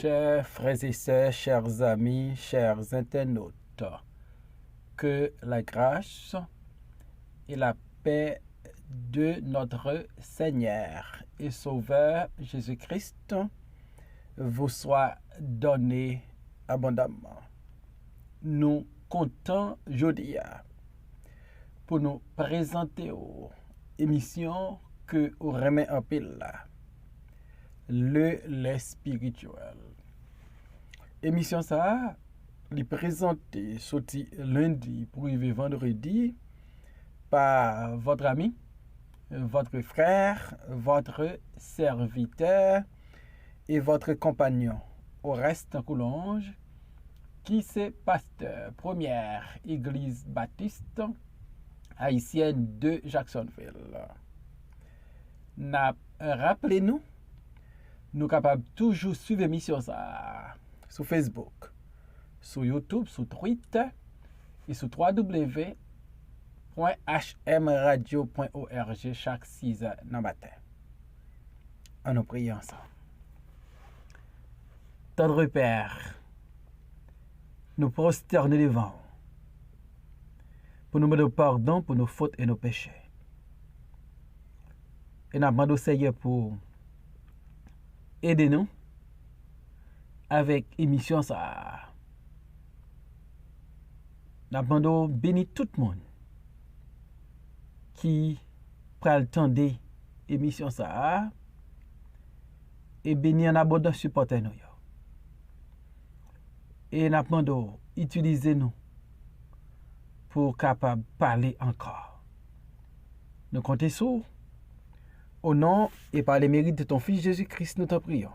Chers frères et sœurs, chers amis, chers internautes, que la grâce et la paix de notre Seigneur et Sauveur Jésus-Christ vous soient données abondamment. Nous comptons aujourd'hui pour nous présenter aux émissions que vous remet en pile le lait spirituel. Émission ça, les présentée sorti lundi pour arriver vendredi par votre ami, votre frère, votre serviteur et votre compagnon. Au reste en Coulonge, qui c'est pasteur, première église baptiste haïtienne de Jacksonville. Rappelez-nous, nous sommes capables toujours suivre l'émission ça sur Facebook, sur YouTube, sur Twitter et sur www.hmradio.org chaque 6 heures dans le matin. En nous prions ensemble. Tendre Père, nous prosternons devant pour nous demander pardon pour nos fautes et nos péchés. Et nous demandons au Seigneur pour aider nous avec émission ça. Nous demandons bénir tout le monde qui prend le temps de émission ça et bénir en abondance supporter nous. Et nous demandons utiliser nous pour capable parler encore. Nous comptons sur au nom et par les mérites de ton Fils Jésus-Christ, nous te prions.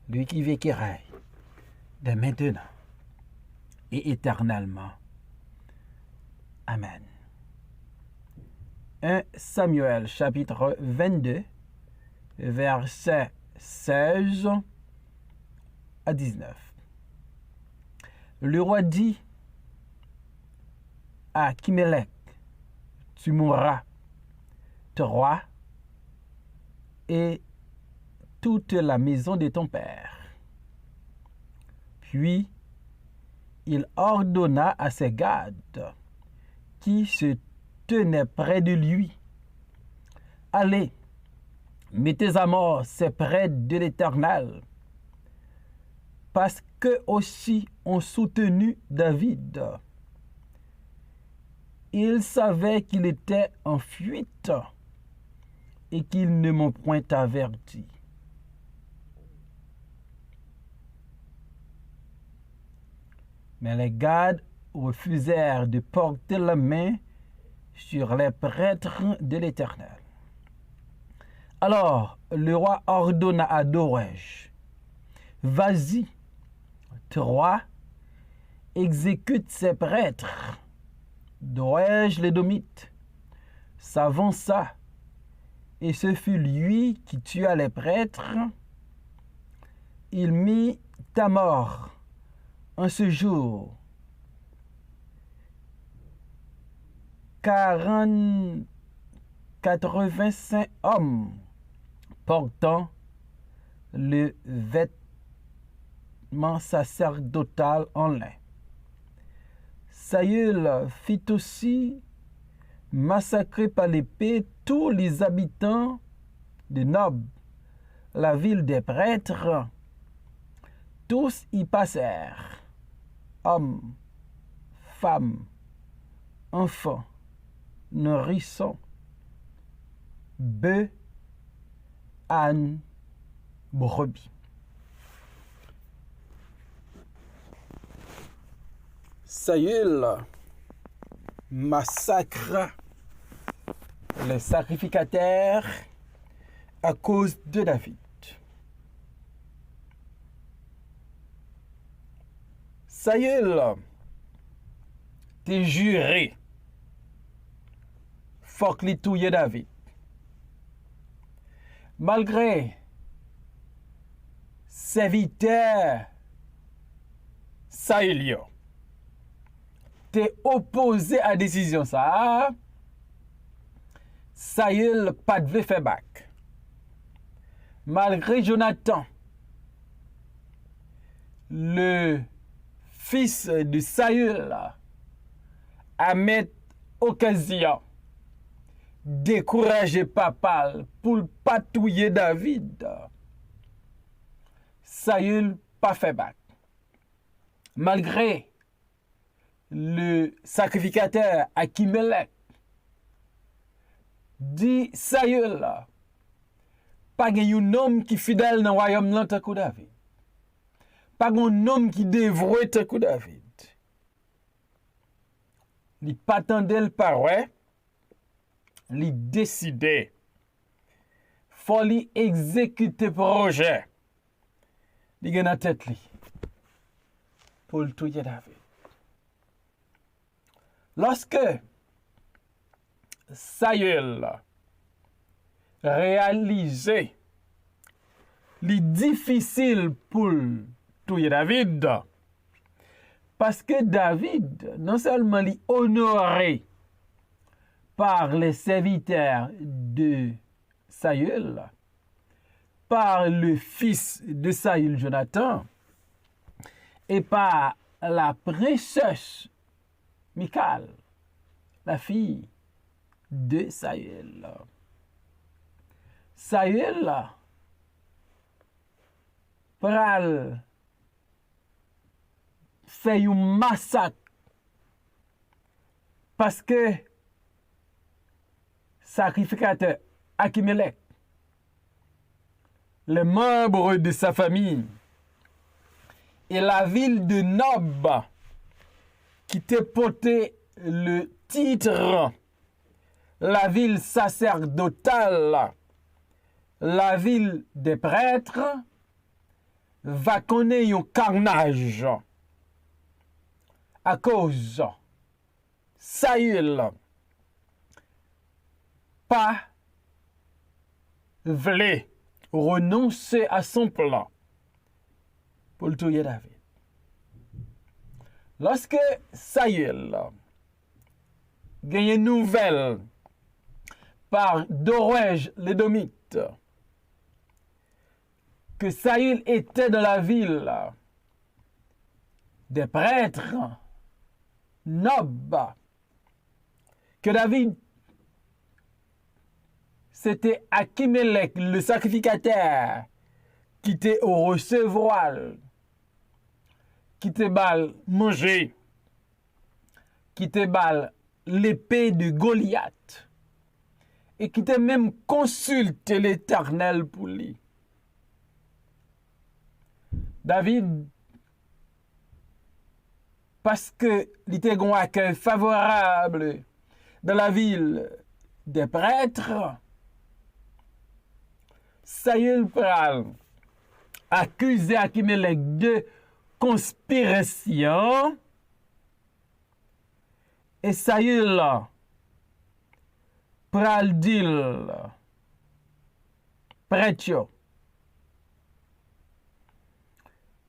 Lui qui vit qui règne, de maintenant et éternellement. Amen. 1 Samuel chapitre 22, versets 16 à 19. Le roi dit à Achimelech, tu mourras, toi et toute la maison de ton père. Puis, il ordonna à ses gardes qui se tenaient près de lui, allez, mettez à mort ces prêtres de l'Éternel, parce qu'eux aussi ont soutenu David. Ils savaient qu'il était en fuite et qu'ils ne m'ont point averti. Mais les gardes refusèrent de porter la main sur les prêtres de l'Éternel. Alors le roi ordonna à Doresh, vas-y, toi, exécute ces prêtres. Doresh l'édomite s'avança, et ce fut lui qui tua les prêtres. Il mit à mort en ce jour 85 hommes portant le vêtement sacerdotal en lin. Saül fit aussi massacrer par l'épée tous les habitants de Nob, la ville des prêtres. Tous y passèrent, hommes, femmes, enfants, nourrissons, bœufs, ânes, brebis. Saül massacra les sacrificateurs à cause de David. Saül t'es juré, faut que tuer David. Malgré serviteur Saül t'es opposé à la décision ça. Saül pas de faire back. Malgré Jonathan le fils de Saül à mettre occasion décourager papa pour patouiller David. Saül pas fait battre. Malgré le sacrificateur Achimelech dit Saül pas un homme qui fidèle dans le royaume là tant que David. Pas un homme qui dévoué tant que David. Il pas tendait le parole, il décidait faut lui exécuter projet. Il a dans tête li pour le tuer David. Lorsque Saül réalisait les difficile pour tuer David, parce que David, non seulement est honoré par les serviteurs de Saül, par le fils de Saül, Jonathan, et par la princesse Michal, la fille de Saül. Saül pral fait un massacre parce que sacrificateur Achimelech, les membres de sa famille et la ville de Nob qui te porté le titre, la ville sacerdotale, la ville des prêtres, va connaître un carnage à cause Saül pas voulait renoncer à son plan pour le tuer David. Lorsque Saül gagne une nouvelle par Doeg l'édomite que Saül était dans la ville des prêtres Nob, que David c'était Achimelech le sacrificateur qui était au recevoir, qui te bal manger, qui te bal l'épée de Goliath et qui te même consulte l'Éternel pour lui. David, parce que il était un accueil favorable dans la ville des prêtres, Saül pral accusé Achimelech de conspiration et Saül pral dire prêtre yo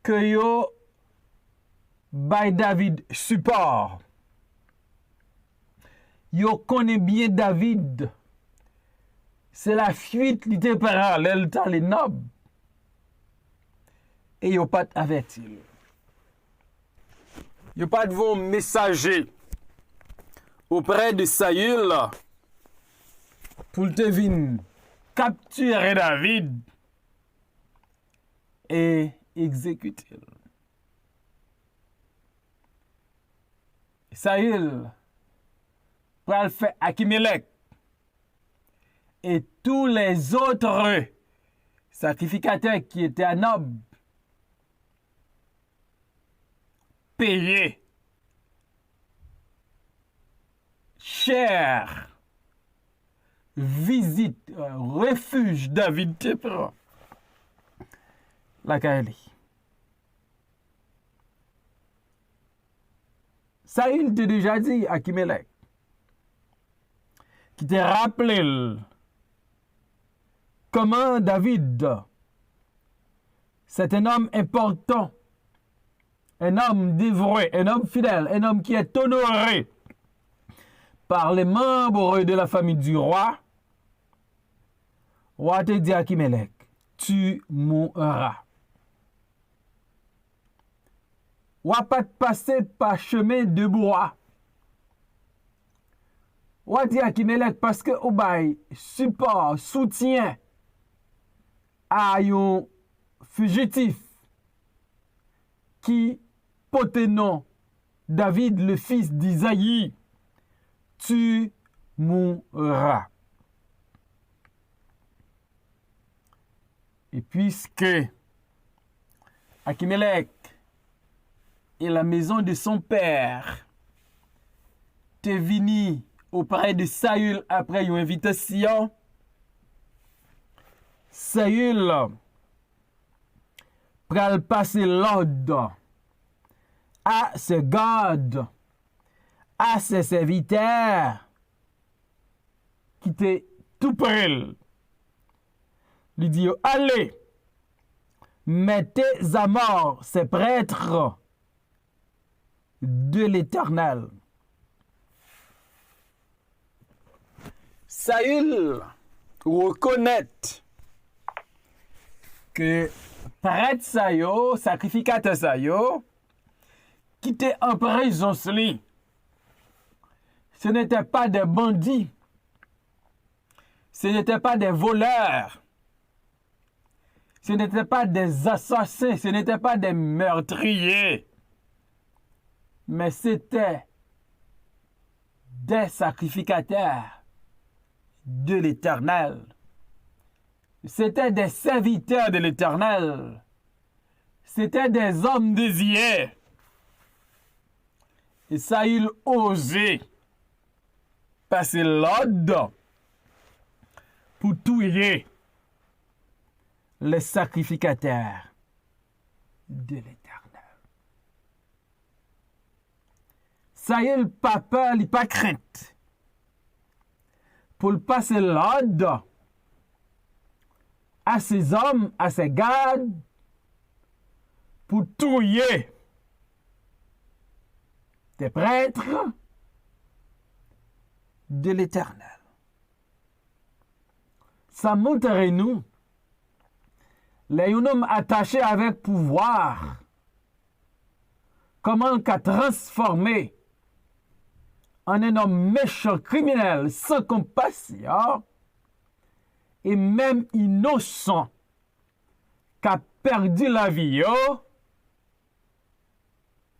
que yo bay David support. Yo connaît bien David. C'est la fuite qui était parallèle dans les nobles. Et yo pas averti. Yo pas de vos messagers auprès de Saül pour te venir capturer David et exécuter. Saül pral faire Achimelech et tous les autres sacrificateurs qui étaient à Nob payer cher visite, refuge David te prend la Kaeli. Saül t'a déjà dit à Achimelech, qui t'a rappelé comment David, c'est un homme important, un homme dévoué, un homme fidèle, un homme qui est honoré par les membres de la famille du roi. Roi te dit à Achimelech, tu mourras. ou pas passer par chemin de bois. Ou dit Achimelech parce que ou bay support, soutien à un fugitif qui porte nom David, le fils d'Isaïe, tu mourras. Et puisque Achimelech et la maison de son père te vini auprès de Saül après une invitation, Saül pral passer l'ordre à ses gardes, à ses serviteurs qui étaient tout près. Lui dit, allez, mettez à mort ces prêtres de l'Éternel. Saül reconnaît que prêtre Sayo, sacrificateur Sayo, qui était en prison, ce n'étaient pas des bandits, ce n'étaient pas des voleurs, ce n'étaient pas des assassins, ce n'étaient pas des meurtriers, mais c'était des sacrificateurs de l'Éternel. C'était des serviteurs de l'Éternel. C'était des hommes désiés. Et Saül osait passer l'ordre pour tuer les sacrificateurs de l'Éternel. Saül pas peur, il pas crainte. Pour passer l'ordre à ses hommes, à ses gardes, pour tuer des prêtres de l'Éternel. Ça montre nous les hommes attachés avec pouvoir, comment qu'a transformé en un homme méchant, criminel, sans compassion, et même innocent, qui a perdu la vie,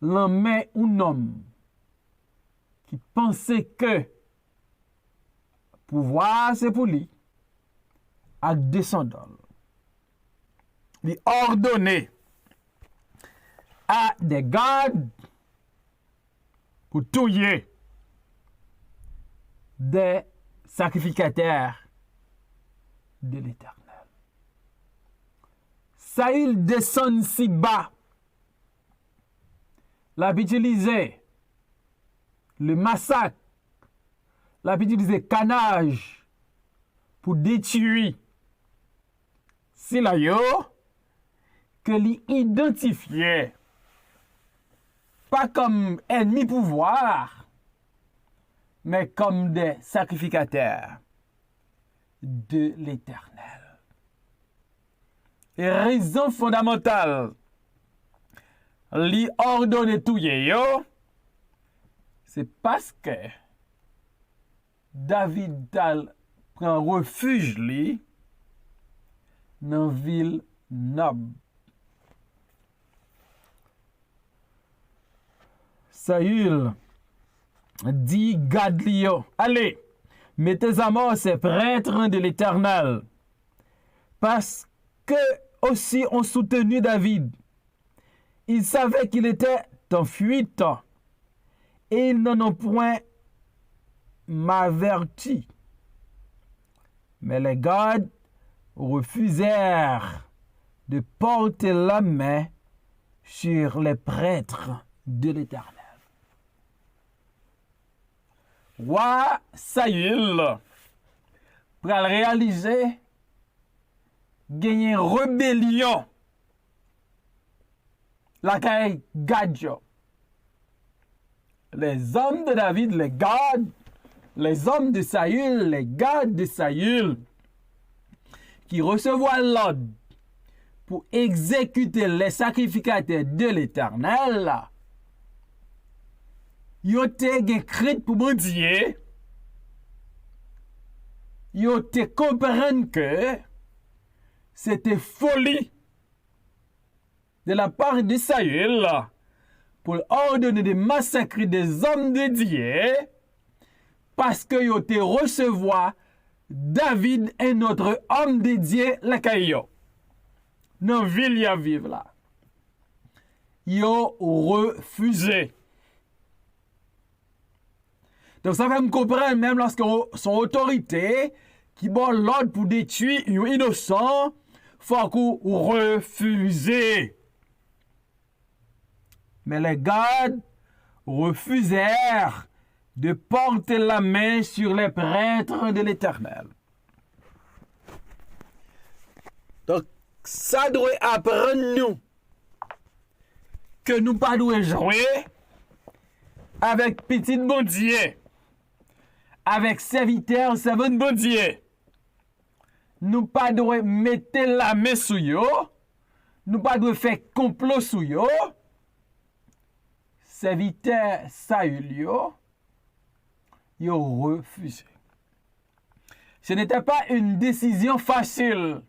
l'homme un homme qui pensait que pouvoir c'est pour lui, à descendant, lui ordonner à des gardes pour tuer des sacrificateurs de l'Éternel. Saül descend si bas, l'a utilisé le massacre, l'a utilisé canage pour détruire si la yo que l'identifiait pas comme ennemi pouvoir, mais comme des sacrificateurs de l'Éternel. Et raison fondamentale, li ordonne tout yo, c'est parce que David prend refuge li dans ville Nob. Saül dit Gadlio, allez, mettez à mort ces prêtres de l'Éternel, parce que aussi ont soutenu David. Ils savaient qu'il était en fuite et ils n'en ont point m'averti. Mais les gardes refusèrent de porter la main sur les prêtres de l'Éternel. Roi Saül pour réaliser gagner rébellion la caille Gadjo. Les hommes de David, les gardes, les hommes de Saül, les gardes de Saül qui recevoir l'ordre pour exécuter les sacrificateurs de l'Éternel, yo te gen crainte pour bon Dieu, yo te comprennent que c'était folie de la part de Saül pour ordonner de massacrer des hommes de Dieu parce que yo te recevoir David, un autre homme de Dieu, la caillou. Dans la ville y a vivre là. Yo refusé. Donc ça fait me comprendre même lorsque son autorité qui bon l'ordre pour détruire un innocent, faut qu'on refuse. Mais les gardes refusèrent de porter la main sur les prêtres de l'Éternel. Donc ça doit apprendre nous que nous pas devons jouer avec petit bon Dieu, avec serviteur, servant bon Dieu. Nous pas devons mettre la main sur yo, nous pas devons faire complot sur yo. Serviteur Saül yo refusé. Ce n'était pas une décision facile,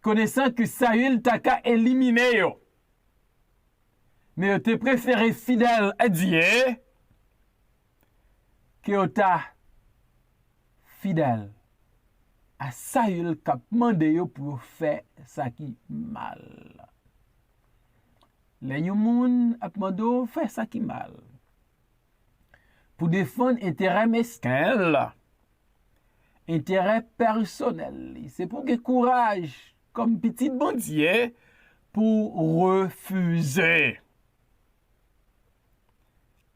connaissant que Saül t'a qu'à éliminer yo. Mais yo te préféré fidèle à Dieu que yo t'a fidèle à Saül qui a demandé yo pour faire ça qui mal. Les gens a demandé faire ça qui mal. Pour défendre intérêt mesquin, intérêt personnel. C'est pour que courage, comme petit bon Dieu, pour refuser.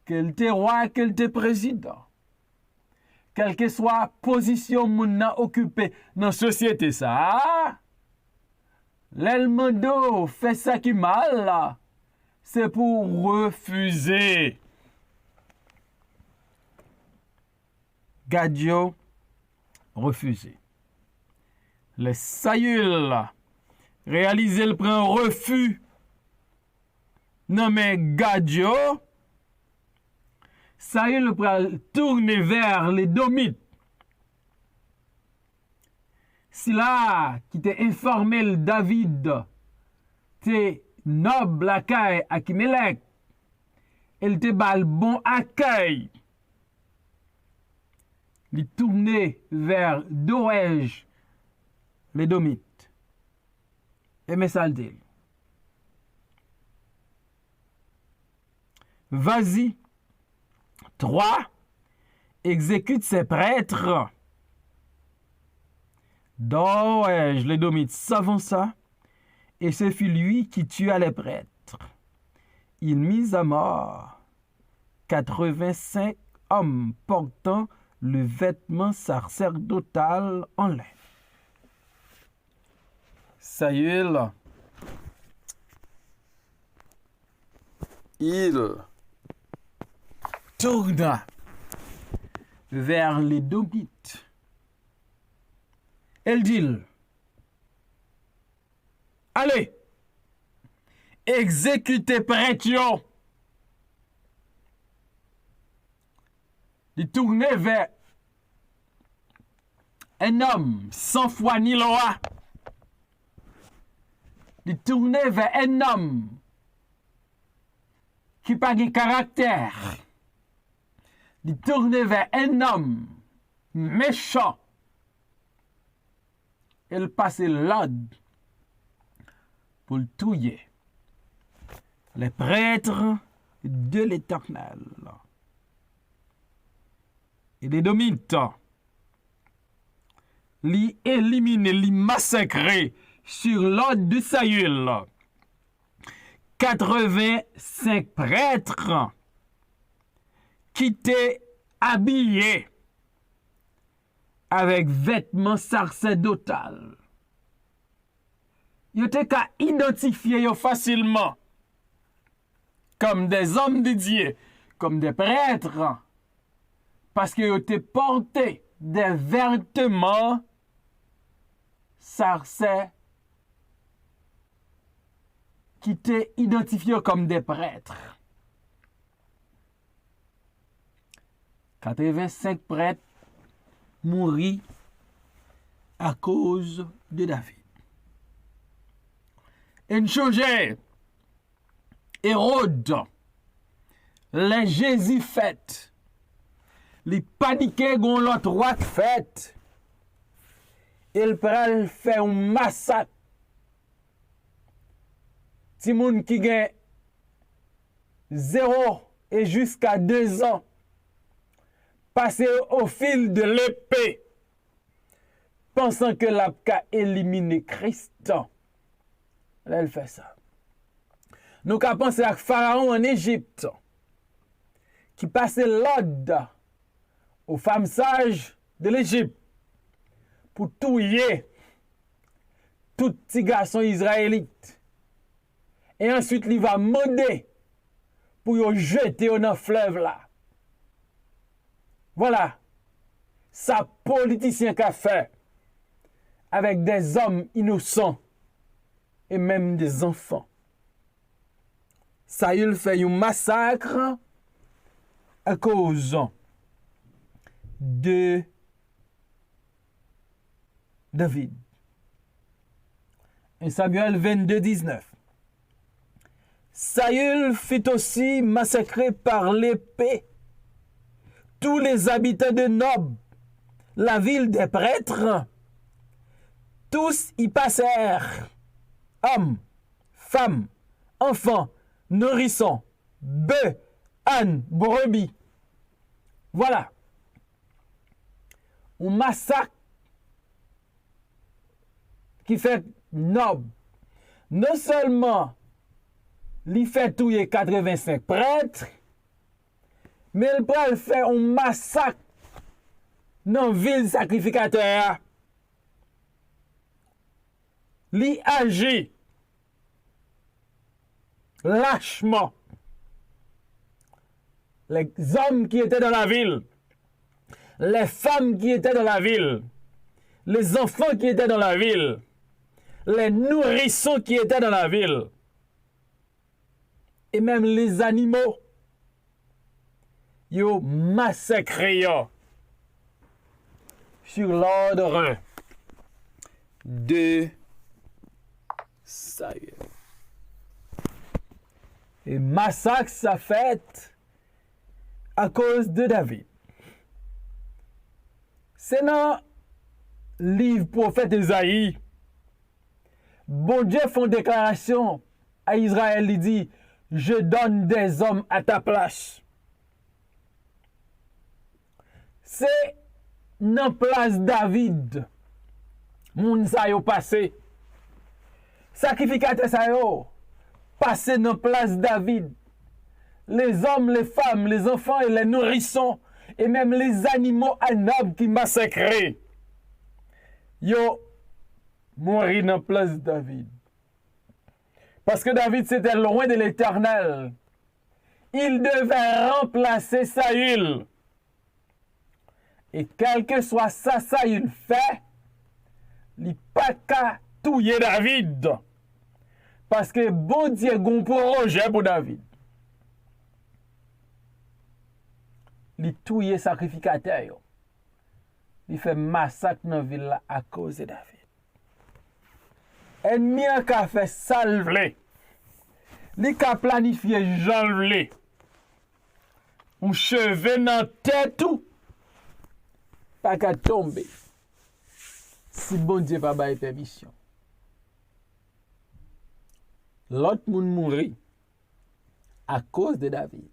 Quel te roi, quel te président, quelle que soit la position moun nan occupé dans la société, ça, l'elmando fait ça qui mal, c'est pour refuser. Gadjo refusé. Le Saül réalisé le prend refus. Non mais Gadjo, Saül tourne vers les Domites. Si là qui t'a informé le David, t'es noble accueil à Akimelech, elle te bal bon accueil. Il tournait vers Doège, les Domites. Et mais ça le dit. Vas-y. 3. Exécute ses prêtres. Doège, les Domites s'avança, et ce fut lui qui tua les prêtres. Il mit à mort 85 hommes portant le vêtement sacerdotal en lin. Saül, il tourna vers les Domites. Elle dit, allez, exécutez prêtres. Il tournait vers un homme sans foi ni loi. Il tournait vers un homme qui n'a pas de caractère. Il tournait vers un homme méchant. Il passait l'ordre pour le tuer. Les prêtres de l'Éternel. Et les Domites, les éliminer, les massacrer sur l'ordre de Saül. 85 prêtres qui étaient habillés avec vêtements sacerdotal. Ils étaient qu'à identifier facilement comme des hommes de Dieu, comme des prêtres, parce qu'ils étaient portés des vêtements sacerdotal qui étaient identifiés comme des prêtres. 85 prêtres mourir à cause de David. Et changer Hérode, les Jésus fête, les paniqués gon l'autre roi fête, il pral faire un massacre. Ti moun qui gen 0 et jusqu'à 2 ans, passer au fil de l'épée, pensant que la ka éliminer Christ. Là, elle fait ça. Nous avons pensé à Pharaon en Égypte, qui passait l'ordre aux femmes sages de l'Égypte pour tuer tout petit garçon israélite. Et ensuite, il va modder pour le jeter dans le fleuve là. Voilà. Ça, politicien qu'a fait avec des hommes innocents et même des enfants. Saül fait un massacre à cause de David. Et Samuel 22, 19. Saül fut aussi massacré par l'épée. Tous les habitants de Nob, la ville des prêtres, tous y passèrent. Hommes, femmes, enfants, nourrissons, bœufs, ânes, brebis. Voilà. Un massacre qui fait Nob. Non seulement il fait tuer 85 prêtres, mais il peut faire un massacre dans la ville sacrificateur. Il agit lâchement. Les hommes qui étaient dans la ville, les femmes qui étaient dans la ville, les enfants qui étaient dans la ville, les nourrissons qui étaient dans la ville, et même les animaux, ils ont massacré sur l'ordre de Saül. Et massacre ça fait à cause de David. C'est dans le livre prophète Isaïe. Bon Dieu fait une déclaration à Israël, il dit, je donne des hommes à ta place. C'est dans place David, moun sa yo passé. Sacrificateur sa yo, passé dans place David. Les hommes, les femmes, les enfants et les nourrissons, et même les animaux nobles qui massacrés, yo mourir dans place David. Parce que David c'était loin de l'Éternel. Il devait remplacer Saül. Et quel que soit ça, Saül fait, il n'y a pas qu'à tuer David. Parce que bon Dieu a un projet pour David. Il tue sacrificateur. Il fait massacre dans la ville à cause de David. Ennemi a fait salver. Il a planifié janvler. Un cheveu dans la tête tout. Pas qu'à tomber. Si bon Dieu pas bailler permission. L'autre monde mourit à cause de David.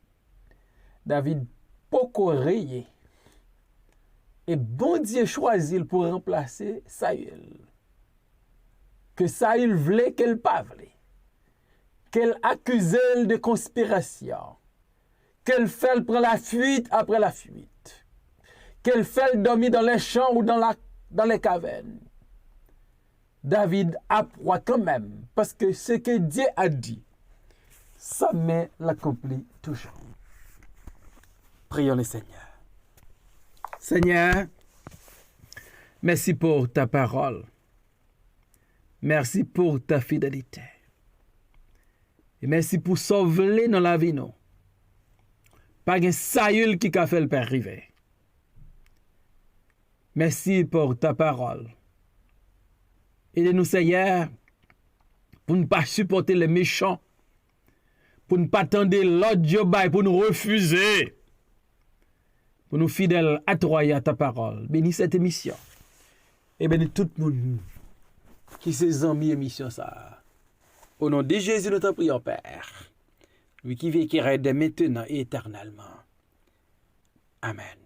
David poko rayé. Et bon Dieu choisit pour remplacer Saül. Que Saül voulait qu'elle pas voulait. Qu'elle accusait de conspiration. Qu'elle fait prendre la fuite après la fuite. Qu'elle fait dormir dans les champs ou dans les cavernes. David apprend quand même, parce que ce que Dieu a dit, sa main l'accomplit toujours. Prions le Seigneur. Seigneur, merci pour ta parole. Merci pour ta fidélité. Et merci pour sauver dans la vie. Non. Pas un Saül qui a fait le père arriver. Merci pour ta parole. Aidez-nous, Seigneur, pour ne pas supporter les méchants, pour ne pas attendre l'autre, pour nous refuser, pour nous fidèles à toi et à ta parole. Bénis cette émission. Et bénis tout le monde qui s'est amis émission ça. Au nom de Jésus, nous t'en prions, Père. Lui qui vit et qui règne maintenant et éternellement. Amen.